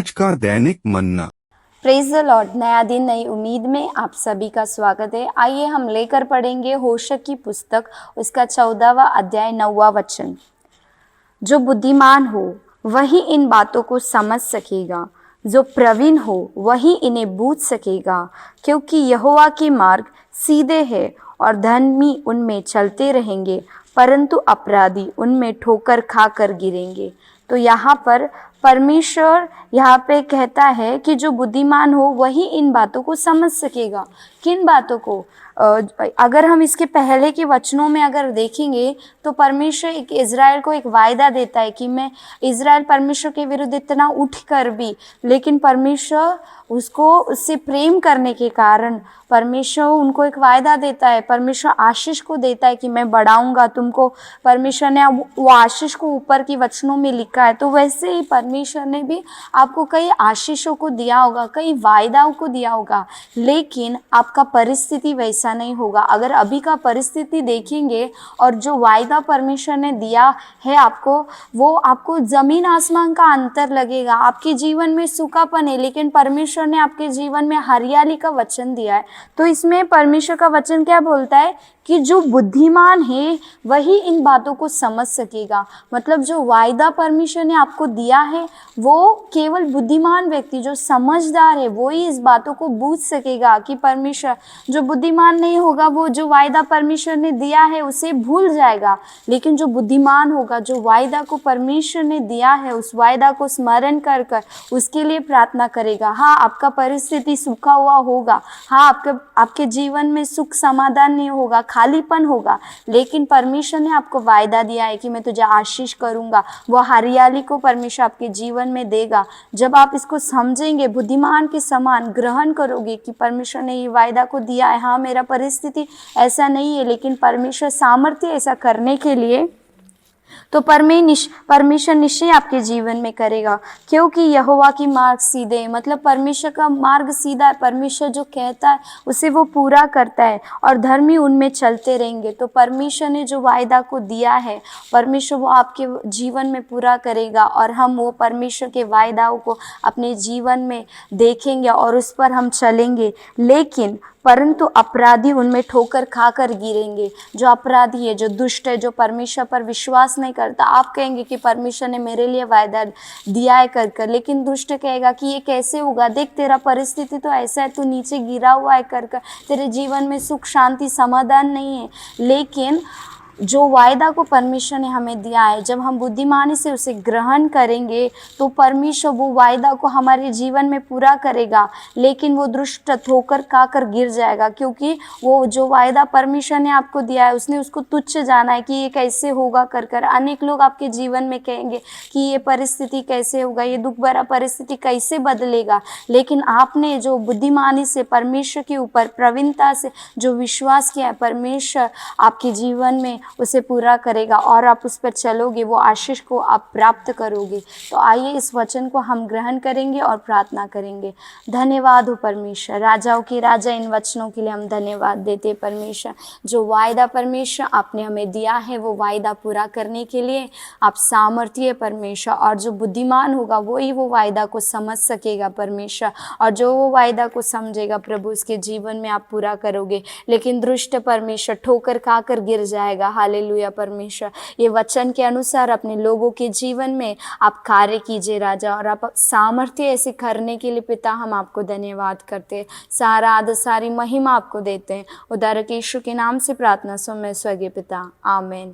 आज का दैनिक मन्ना। Praise the Lord. नया दिन नई उम्मीद में आप सभी का स्वागत है। आइए हम लेकर पढ़ेंगे होशे की पुस्तक, उसका 14वां अध्याय 9वां वचन। जो बुद्धिमान हो वही इन बातों को समझ सकेगा, जो प्रवीण हो वही इन्हें बूझ सकेगा, क्योंकि यहोवा के मार्ग सीधे हैं और धर्मी उनमें चलते रहेंगे, परंतु अपराधी उनमें ठोकर खाकर गिरेंगे। तो यहाँ पर परमेश्वर यहाँ पे कहता है कि जो बुद्धिमान हो वही इन बातों को समझ सकेगा। किन बातों को? अगर हम इसके पहले के वचनों में अगर देखेंगे तो परमेश्वर एक इज़राइल को एक वायदा देता है कि मैं इज़राइल परमेश्वर के विरुद्ध इतना उठ कर भी, लेकिन परमेश्वर उससे प्रेम करने के कारण परमेश्वर उनको एक वायदा देता है। परमेश्वर आशीष को देता है कि मैं बढ़ाऊंगा तुमको। परमेश्वर ने वो आशीष को ऊपर की वचनों में लिखा है। तो वैसे ही परमेश्वर ने भी आपको कई आशीषों को दिया होगा, कई वायदाओं को दिया होगा, लेकिन आपका परिस्थिति वैसा नहीं होगा। अगर अभी का परिस्थिति देखेंगे और जो वायदा परमेश्वर ने दिया है आपको, वो आपको ज़मीन आसमान का अंतर लगेगा। आपके जीवन में सूखापन है, लेकिन परमेश्वर ने आपके जीवन में हरियाली का वचन दिया है। तो इसमें परमेश्वर का वचन क्या बोलता है कि जो बुद्धिमान है वही इन बातों को समझ सकेगा। मतलब जो वायदा परमेश्वर ने आपको दिया है वो केवल बुद्धिमान व्यक्ति जो समझदार है वो ही इस बातों को बूझ सकेगा कि परमेश्वर, जो बुद्धिमान नहीं होगा वो जो वायदा परमेश्वर ने दिया है उसे भूल जाएगा। लेकिन जो बुद्धिमान होगा, जो वायदा को परमेश्वर ने दिया है उस वायदा को स्मरण कर कर उसके लिए प्रार्थना करेगा। हाँ, आपका परिस्थिति सूखा हुआ होगा, हाँ आपके जीवन में सुख समाधान नहीं होगा, खालीपन होगा, लेकिन परमेश्वर ने आपको वायदा दिया है कि मैं तुझे आशीष करूंगा। वो हरियाली को परमेश्वर आपके जीवन में देगा। जब आप इसको समझेंगे, बुद्धिमान के समान ग्रहण करोगे कि परमेश्वर ने ये वायदा को दिया है, हाँ मेरा परिस्थिति ऐसा नहीं है, लेकिन परमेश्वर सामर्थ्य ऐसा करने के लिए, तो परमेश्वर निश्चय आपके जीवन में करेगा। क्योंकि यहोवा की मार्ग सीधे है, मतलब परमेश्वर का मार्ग सीधा है। परमेश्वर जो कहता है उसे वो पूरा करता है और धर्मी उनमें चलते रहेंगे। तो परमेश्वर ने जो वायदा को दिया है परमेश्वर वो आपके जीवन में पूरा करेगा और हम वो परमेश्वर के वायदाओं को अपने जीवन में देखेंगे और उस पर हम चलेंगे। लेकिन परंतु अपराधी उनमें ठोकर खाकर गिरेंगे। जो अपराधी है, जो दुष्ट है, जो परमेश्वर पर विश्वास नहीं करता, आप कहेंगे कि परमेश्वर ने मेरे लिए वायदा दिया है कर, लेकिन दुष्ट कहेगा कि ये कैसे होगा, देख तेरा परिस्थिति तो ऐसा है, तू नीचे गिरा हुआ है कर, तेरे जीवन में सुख शांति समाधान नहीं है। लेकिन जो वायदा को परमेश्वर ने हमें दिया है, जब हम बुद्धिमानी से उसे ग्रहण करेंगे तो परमेश्वर वो वायदा को हमारे जीवन में पूरा करेगा। लेकिन वो दुष्ट ठोकर खाकर गिर जाएगा, क्योंकि वो जो वायदा परमेश्वर ने आपको दिया है उसने उसको तुच्छ जाना है कि ये कैसे होगा कर। अनेक लोग आपके जीवन में कहेंगे कि ये परिस्थिति कैसे होगा, ये दुख भरा परिस्थिति कैसे बदलेगा। लेकिन आपने जो बुद्धिमानी से परमेश्वर के ऊपर प्रवीणता से जो विश्वास किया है, परमेश्वर आपके जीवन में उसे पूरा करेगा और आप उस पर चलोगे, वो आशीष को आप प्राप्त करोगे। तो आइए इस वचन को हम ग्रहण करेंगे और प्रार्थना करेंगे। धन्यवाद हो परमेश्वर, राजाओं के राजा, इन वचनों के लिए हम धन्यवाद देते परमेश्वर। जो वायदा परमेश्वर आपने हमें दिया है वो वायदा पूरा करने के लिए आप सामर्थ्य परमेश्वर, और जो बुद्धिमान होगा वही वो वायदा को समझ सकेगा परमेश्वर, और जो वो वायदा को समझेगा प्रभु उसके जीवन में आप पूरा करोगे। लेकिन दुष्ट परमेश्वर ठोकर खाकर गिर जाएगा। हालेलुया परमेश्वर, ये वचन के अनुसार अपने लोगों के जीवन में आप कार्य कीजिए राजा, और आप सामर्थ्य ऐसे करने के लिए पिता हम आपको धन्यवाद करते हैं। सारा आदर सारी महिमा आपको देते हैं। उद्धारक यीशु के नाम से प्रार्थना सुन मैं स्वर्गीय पिता, आमीन।